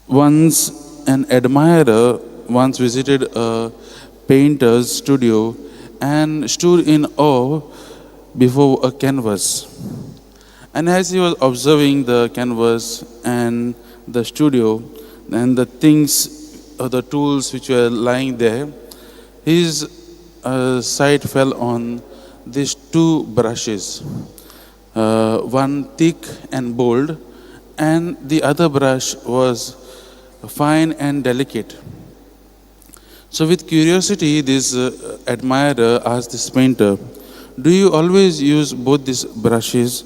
Once an admirer once visited a painter's studio and stood in awe before a canvas. And as he was observing the canvas and the studio and the things or the tools which were lying there, his sight fell on these two brushes, one thick and bold, and the other brush was fine and delicate. So, with curiosity, this admirer asked this painter, "Do you always use both these brushes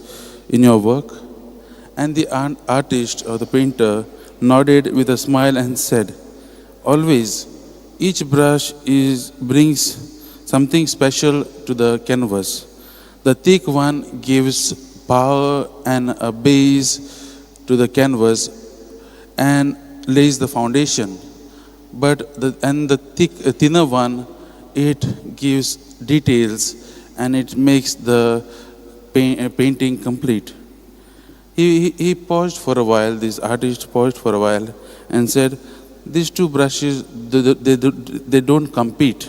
in your work?" And the artist or the painter nodded with a smile and said, "Always. Each brush brings something special to the canvas. The thick one gives power and a base to the canvas and lays the foundation. But the thinner one, it gives details and it makes the painting complete." He paused for a while, this artist paused for a while and said, "These two brushes, they don't compete,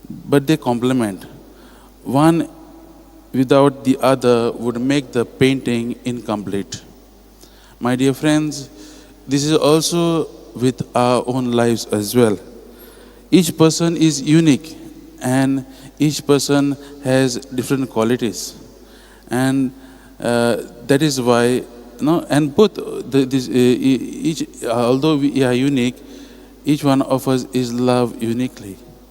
but they complement. One without the other would make the painting incomplete." My dear friends, this is also with our own lives as well. Each person is unique and each person has different qualities. And that is why, and both, each, although we are unique, each one of us is loved uniquely.